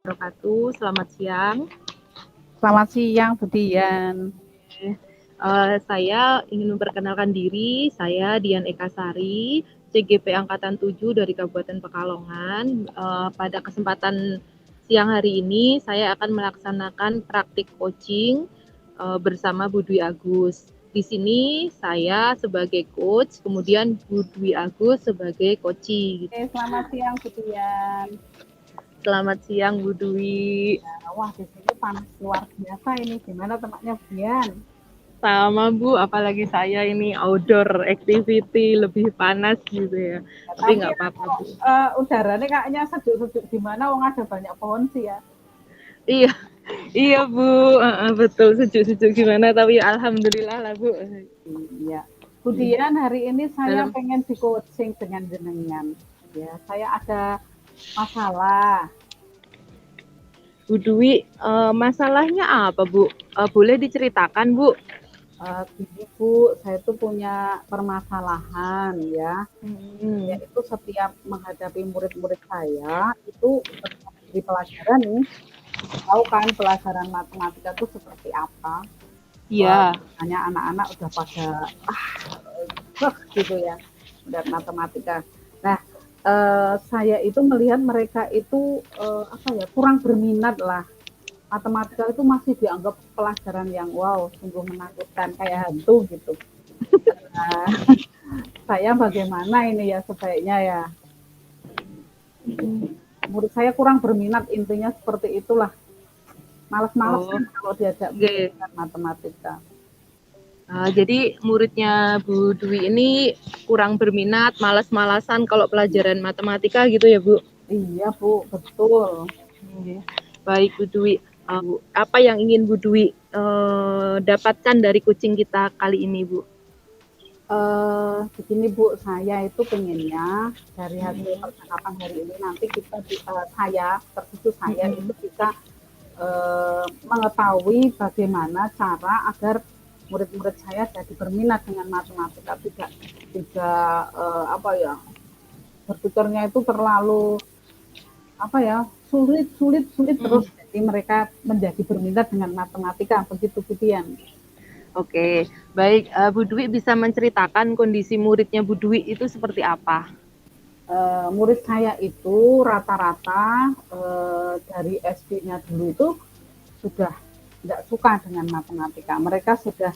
Wabarakatuh. Selamat siang. Selamat siang, Bu Dian. Saya ingin memperkenalkan diri. Saya Dian Ekasari, CGP Angkatan 7 dari Kabupaten Pekalongan. Pada kesempatan siang hari ini, saya akan melaksanakan praktik coaching bersama Bu Dwi Agus. Di sini saya sebagai coach, kemudian Bu Dwi Agus sebagai coaching. Oke, selamat siang, Bu Dian. Selamat siang, Bu Dwi. Wah, di sini panas luar biasa ini. Gimana tempatnya, Bu Dian? Sama Bu, apalagi saya ini outdoor activity lebih panas gitu ya. Tapi Tapi nggak apa-apa Bu. udaranya kayaknya sejuk-sejuk di mana wong ada banyak pohon sih ya. Iya, iya Bu, betul sejuk-sejuk gimana. Tapi alhamdulillah lah Bu. Iya. Bu Dian, hari ini saya Dalam pengen di coaching dengan jenengan. Ya, saya ada masalah. Bu Dwi, masalahnya apa Bu? Boleh diceritakan Bu? Gini Bu, saya tuh punya permasalahan ya. Yaitu setiap menghadapi murid-murid saya itu di pelajaran nih, tahu kan pelajaran matematika itu seperti apa? Iya. Hanya anak-anak udah pada gitu ya, dan matematika. Nah, saya itu melihat mereka itu apa ya, kurang berminat lah. Matematika itu masih dianggap pelajaran yang wow, sungguh menakutkan kayak hantu gitu. Nah, saya bagaimana ini ya sebaiknya ya? Murid saya kurang berminat, intinya seperti itulah. Males-males kan kalau diajak belajar matematika. Jadi muridnya Bu Dwi ini kurang berminat, malas-malasan kalau pelajaran matematika gitu ya Bu? Iya Bu, betul. Baik Bu Dwi, apa yang ingin Bu Dwi dapatkan dari coaching kita kali ini Bu? Begini Bu, saya itu pengennya dari hasil percakapan hari ini nanti kita saya, terkhusus saya itu bisa mengetahui bagaimana cara agar murid-murid saya jadi berminat dengan matematika, tidak apa ya, berpikirnya itu terlalu apa ya, sulit terus, jadi mereka menjadi berminat dengan matematika, begitu Bu Dian. Oke, baik. Bu Dwi bisa menceritakan kondisi muridnya Bu Dwi itu seperti apa? Murid saya itu rata-rata dari SD-nya dulu itu sudah tidak suka dengan matematika. Mereka sudah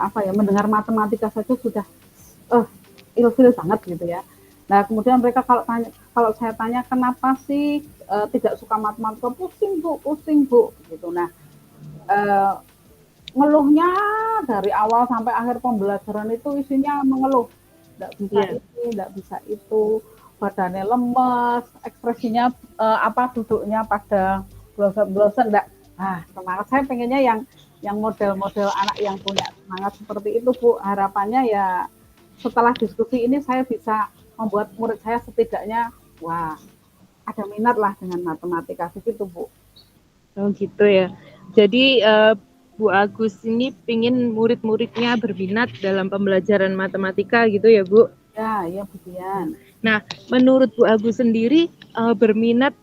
apa ya, mendengar matematika saja sudah ilfil banget gitu ya. Nah, kemudian mereka kalau saya tanya kenapa sih tidak suka matematika, pusing Bu, gitu. Nah, ngeluhnya dari awal sampai akhir pembelajaran itu isinya mengeluh, tidak bisa ini, tidak bisa itu, badannya lemes, ekspresinya apa, duduknya pada blosen-blosen, enggak. Semangat saya pengennya yang model-model anak yang punya semangat seperti itu Bu. Harapannya ya setelah diskusi ini saya bisa membuat murid saya setidaknya wah, ada minat lah dengan matematika begitu Bu. Oh gitu ya. Jadi Bu Agus ini pingin murid-muridnya berminat dalam pembelajaran matematika gitu ya Bu? Ya, iya Bu Dian. Nah, menurut Bu Agus sendiri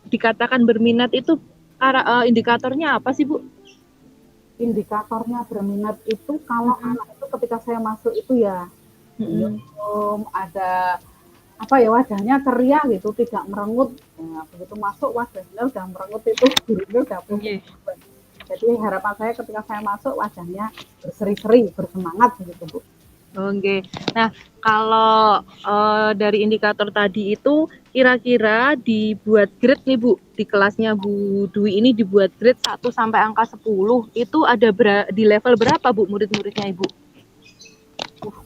dikatakan berminat itu indikatornya apa sih Bu? Indikatornya berminat itu kalau anak itu ketika saya masuk itu ya ada apa ya, wajahnya ceria gitu, tidak merengut. Nah, begitu masuk wajahnya udah merengut itu gurunya udah pusing. Jadi harapan saya ketika saya masuk wajahnya berseri-seri, bersemangat begitu Bu. Oke. Nah, kalau dari indikator tadi itu kira-kira dibuat grade nih Bu, di kelasnya Bu Dwi ini dibuat grade 1 sampai angka 10, itu ada di level berapa Bu murid-muridnya Ibu?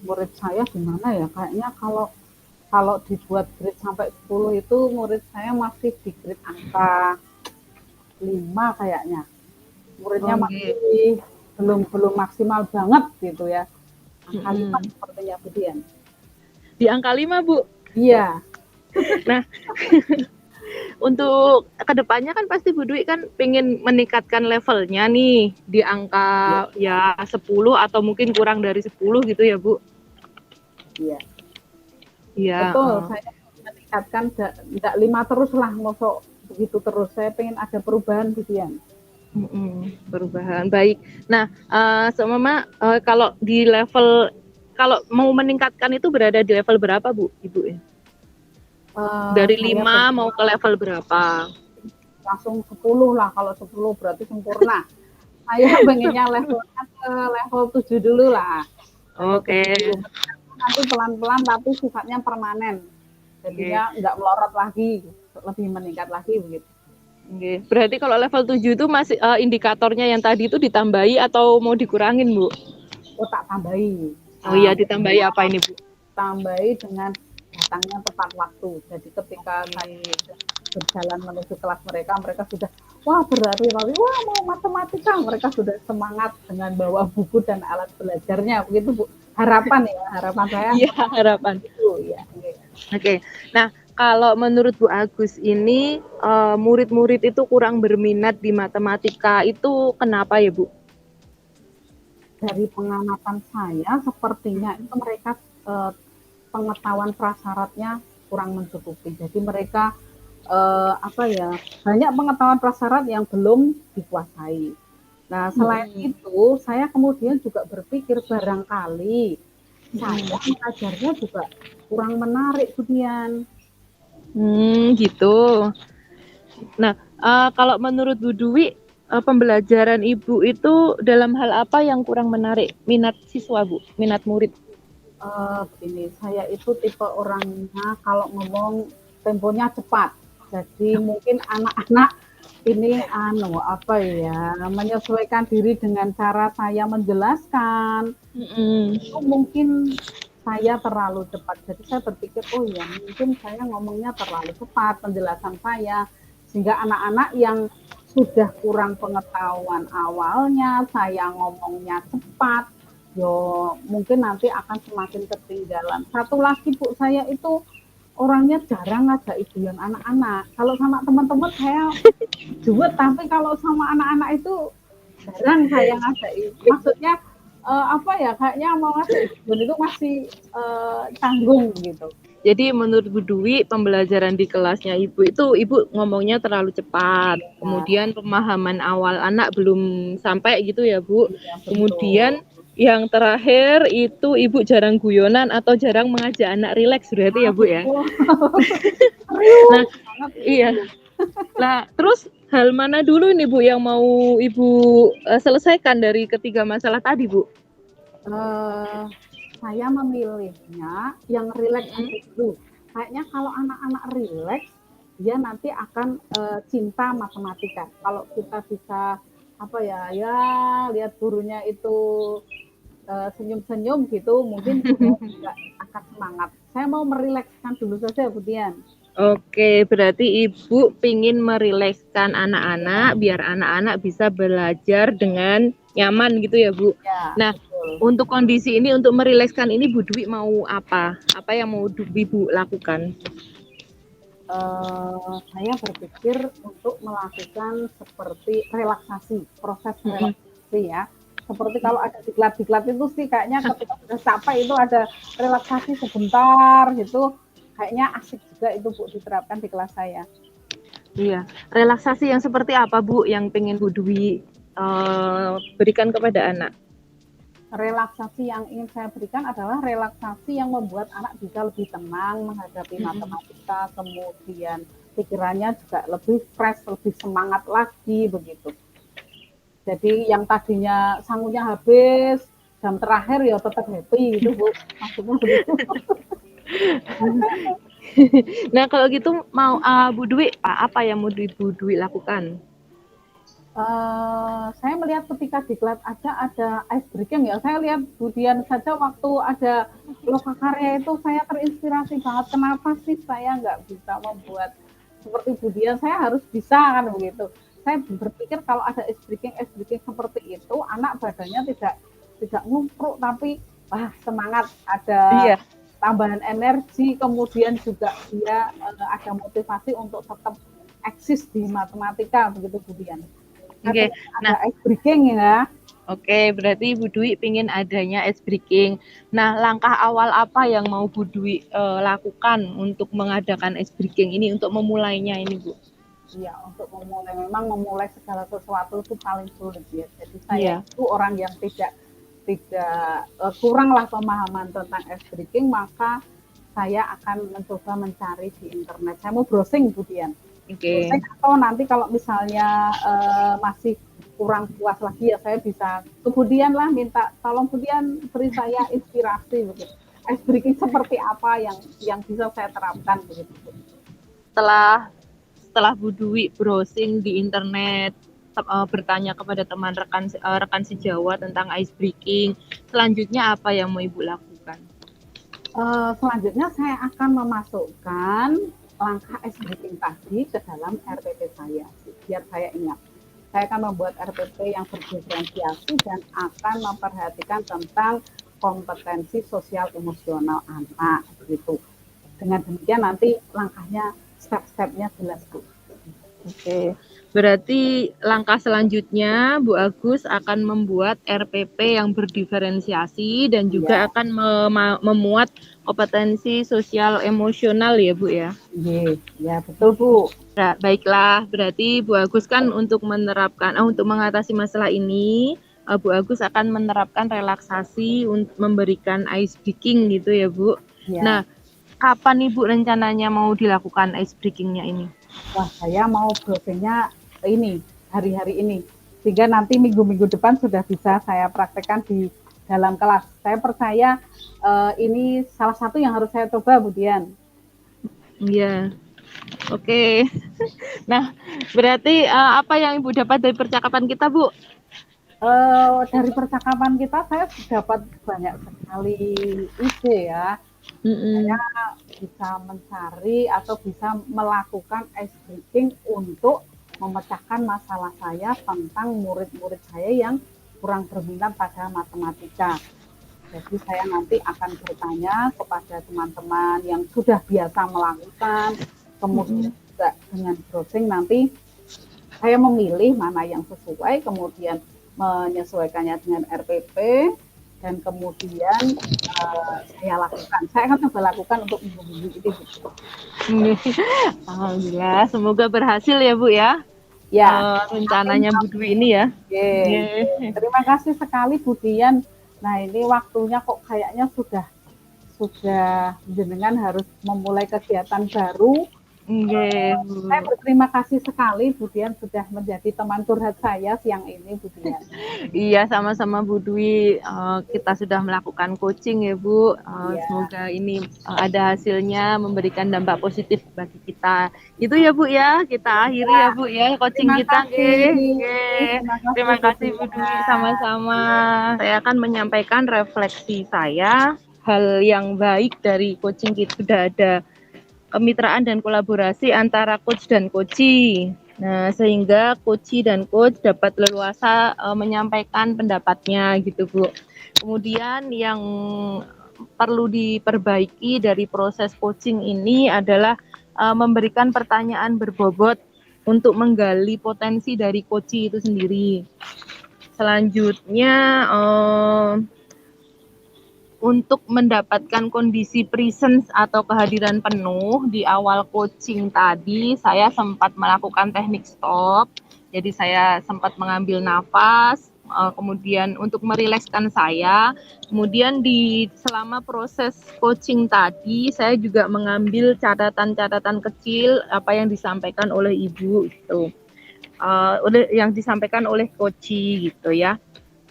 Murid saya gimana ya, kayaknya kalau dibuat grade sampai 10 itu murid saya masih di grade angka 5 kayaknya. Muridnya masih belum maksimal banget gitu ya. Angka 5 sepertinya Bu Dian. Di angka 5 Bu? Iya. Nah, untuk kedepannya kan pasti Bu Dwi kan pengen meningkatkan levelnya nih di angka ya 10 atau mungkin kurang dari 10 gitu ya Bu? Iya. Iya. Betul, saya meningkatkan enggak 5 terus lah, masuk begitu terus. Saya pengen ada perubahan gitu ya. Perubahan baik. Nah, seumpama kalau di level, kalau mau meningkatkan itu berada di level berapa Bu, Ibu ya? Dari Saya 5 mau ke level berapa? langsung 10 lah, kalau 10 berarti sempurna. Saya pengennya levelnya ke level 7 dulu lah. Level Oke. 7 dulu. Nanti pelan-pelan tapi sifatnya permanen. Jadinya nggak melorot lagi, lebih meningkat lagi begitu. Oke. Berarti kalau level 7 itu masih indikatornya yang tadi itu ditambahi atau mau dikurangin, Bu? Oh, tak tambahi. Oh iya, ditambahi apa ini, Bu? Tambahi dengan datangnya tepat waktu. Jadi ketika saya berjalan menuju kelas mereka, mereka sudah wah berlari-lari, wah mau matematika, mereka sudah semangat dengan bawa buku dan alat belajarnya, begitu Bu. Harapan ya, harapan saya. Iya, harapan. Itu ya. Oke. Nah, kalau menurut Bu Agus ini murid-murid itu kurang berminat di matematika itu kenapa ya, Bu? Dari pengamatan saya, sepertinya itu mereka pengetahuan prasyaratnya kurang mencukupi. Jadi mereka banyak pengetahuan prasyarat yang belum dikuasai. Nah, selain itu, saya kemudian juga berpikir barangkali saya mengajarnya juga kurang menarik, Budian. Gitu. Nah, kalau menurut Bu Dwi, pembelajaran Ibu itu dalam hal apa yang kurang menarik minat siswa, Bu? Minat murid? Begini, saya itu tipe orangnya kalau ngomong temponya cepat. Jadi mungkin anak-anak ini menyesuaikan diri dengan cara saya menjelaskan. Itu mungkin saya terlalu cepat. Jadi saya berpikir, oh ya mungkin saya ngomongnya terlalu cepat penjelasan saya, sehingga anak-anak yang sudah kurang pengetahuan awalnya, saya ngomongnya cepat, yo mungkin nanti akan semakin ketinggalan. Satu lagi Bu, saya itu orangnya jarang ngajak ibuan anak-anak. Kalau sama teman-teman saya juwet, tapi kalau sama anak-anak itu jarang saya ngajak. Maksudnya kayaknya mau ngajak ibuan itu masih tanggung gitu. Jadi menurut Bu Dwi, pembelajaran di kelasnya Ibu itu Ibu ngomongnya terlalu cepat. Ya. Kemudian pemahaman awal anak belum sampai gitu ya, Bu. Ya, kemudian yang terakhir itu Ibu jarang guyonan atau jarang mengajak anak rileks berarti ya, Bu ya. Nah, iya. Nah, terus hal mana dulu nih Bu yang mau Ibu selesaikan dari ketiga masalah tadi, Bu? Saya memilihnya yang rileks dulu. Kayaknya kalau anak-anak rileks, dia nanti akan cinta matematika. Kalau kita bisa lihat gurunya itu senyum-senyum gitu, mungkin juga akan semangat. Saya mau merilekskan dulu saja, Bu Dian. Oke, berarti Ibu pingin merilekskan anak-anak biar anak-anak bisa belajar dengan nyaman gitu ya, Bu. Ya, nah, betul. Untuk kondisi ini, untuk merilekskan ini Bu Dwi mau apa? Apa yang mau Ibu lakukan? Saya berpikir untuk melakukan seperti relaksasi, proses relaksasi ya. Seperti kalau ada diklat-diklat itu sih kayaknya ketika sudah capek itu ada relaksasi sebentar gitu. Kayaknya asik juga itu Bu diterapkan di kelas saya. Iya, relaksasi yang seperti apa Bu yang pengen Bu Dwi berikan kepada anak? Relaksasi yang ingin saya berikan adalah relaksasi yang membuat anak bisa lebih tenang menghadapi matematika, kemudian pikirannya juga lebih fresh, lebih semangat lagi begitu. Jadi yang tadinya sangunya habis, jam terakhir ya tetap happy gitu Bu. Maksudnya begitu. Nah kalau gitu mau Bu Dwi apa yang mau Bu Dwi lakukan? Saya melihat ketika diklat ada ice breaking ya. Saya lihat Budian saja waktu ada lokakarya itu saya terinspirasi banget. Kenapa sih saya nggak bisa membuat seperti Budian? Saya harus bisa kan begitu. Saya berpikir kalau ada ice breaking seperti itu, anak badannya tidak ngumpruk tapi semangat, ada tambahan energi, kemudian juga dia ada motivasi untuk tetap eksis di matematika begitu Budian. Oke, nah ice breaking ya. Oke, berarti Bu Dwi ingin adanya ice breaking. Nah, langkah awal apa yang mau Bu Dwi lakukan untuk mengadakan ice breaking ini, untuk memulainya ini, Bu? Iya, untuk memulai memang memulai segala sesuatu itu paling sulit ya. Jadi saya Iya. itu orang yang tidak tidak kuranglah pemahaman tentang ice breaking, maka saya akan mencoba mencari di internet. Saya mau browsing, kemudian Oke. browsing, atau nanti kalau misalnya masih kurang puas lagi ya saya bisa kemudian lah minta tolong kemudian beri saya inspirasi begitu. Ice breaking seperti apa yang bisa saya terapkan begitu. Setelah setelah Bu Dwi browsing di internet, bertanya kepada teman rekan sejawat tentang ice breaking, selanjutnya apa yang mau Ibu lakukan? Selanjutnya saya akan memasukkan langkah ice breaking tadi ke dalam RPP saya, biar saya ingat. Saya akan membuat RPP yang berdiferensiasi dan akan memperhatikan tentang kompetensi sosial emosional anak gitu. Dengan demikian nanti langkahnya, step-stepnya jelas, Bu. Oke, berarti langkah selanjutnya Bu Agus akan membuat RPP yang berdiferensiasi dan juga Ya, akan memuat kompetensi sosial emosional ya Bu ya. ya betul, Bu. Nah, baiklah, berarti Bu Agus kan untuk untuk mengatasi masalah ini, Bu Agus akan menerapkan relaksasi untuk memberikan ice breaking gitu ya Bu. Ya. Nah, kapan nih Bu rencananya mau dilakukan ice breaking-nya ini? Wah, saya mau browsingnya ini, hari-hari ini. Sehingga nanti minggu-minggu depan sudah bisa saya praktekkan di dalam kelas. Saya percaya ini salah satu yang harus saya coba, Bu Dian. Iya, oke. Nah, berarti apa yang Ibu dapat dari percakapan kita, Bu? Dari percakapan kita, saya dapat banyak sekali ide ya. Saya Mm-mm. bisa mencari atau bisa melakukan ice breaking untuk memecahkan masalah saya tentang murid-murid saya yang kurang berminat pada matematika. Jadi saya nanti akan bertanya kepada teman-teman yang sudah biasa melakukan, kemudian Mm-mm. juga dengan browsing nanti saya memilih mana yang sesuai, kemudian menyesuaikannya dengan RPP, dan kemudian saya lakukan. Saya akan coba lakukan untuk minggu-minggu ini. Alhamdulillah, semoga berhasil ya Bu ya. Ya, amin, Rencananya Bu Dwi amin. ini ya. Oke. Yeah. Terima kasih sekali Bu Dian. Nah ini waktunya kok kayaknya sudah jenengan harus memulai kegiatan baru. Okay, Saya Bu. berterima kasih sekali Bu Dian sudah menjadi teman curhat saya siang ini, Bu Dian. Iya, sama-sama Bu Dwi. Kita sudah melakukan coaching ya Bu. Ya, Semoga ini ada hasilnya memberikan dampak positif bagi kita. Itu ya Bu ya. Kita akhiri ya Bu ya coaching terima kita. kasih. Oke. Terima kasih Terima Bu kasih Bu Dwi. Dian. Sama-sama. Saya akan menyampaikan refleksi saya. Hal yang baik dari coaching kita sudah ada kemitraan dan kolaborasi antara coach dan coachee. Nah, sehingga coachee dan coach dapat leluasa menyampaikan pendapatnya gitu, Bu. Kemudian yang perlu diperbaiki dari proses coaching ini adalah memberikan pertanyaan berbobot untuk menggali potensi dari coachee itu sendiri. Selanjutnya untuk mendapatkan kondisi presence atau kehadiran penuh di awal coaching tadi, saya sempat melakukan teknik stop. Jadi saya sempat mengambil nafas, kemudian untuk merilekskan saya. Kemudian di selama proses coaching tadi, saya juga mengambil catatan-catatan kecil apa yang disampaikan oleh Ibu gitu. Yang disampaikan oleh coachee gitu ya.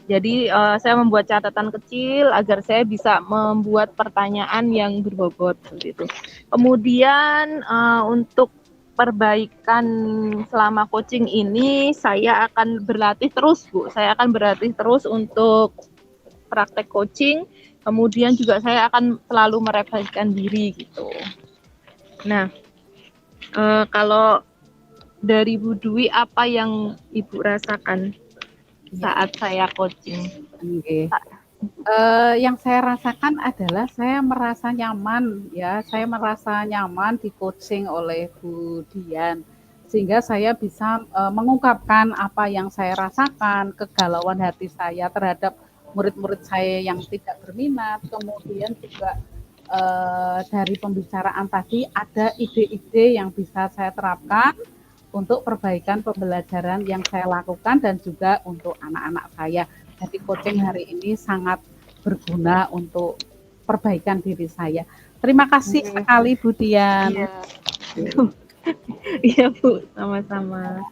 Jadi saya membuat catatan kecil agar saya bisa membuat pertanyaan yang berbobot gitu. Kemudian untuk perbaikan selama coaching ini saya akan berlatih terus Bu. Saya akan berlatih terus untuk praktek coaching. Kemudian juga saya akan selalu merefleksikan diri gitu. Nah, kalau dari Bu Dwi apa yang Ibu rasakan Ya, saat saya coaching? okay. Yang saya rasakan adalah saya merasa nyaman ya, saya merasa nyaman di coaching oleh Bu Dian, sehingga saya bisa mengungkapkan apa yang saya rasakan, kegalauan hati saya terhadap murid-murid saya yang tidak berminat, kemudian juga dari pembicaraan tadi ada ide-ide yang bisa saya terapkan untuk perbaikan pembelajaran yang saya lakukan dan juga untuk anak-anak saya. Jadi coaching hari ini sangat berguna untuk perbaikan diri saya. Terima kasih sekali Bu Dian. Iya. Iya Bu, sama-sama.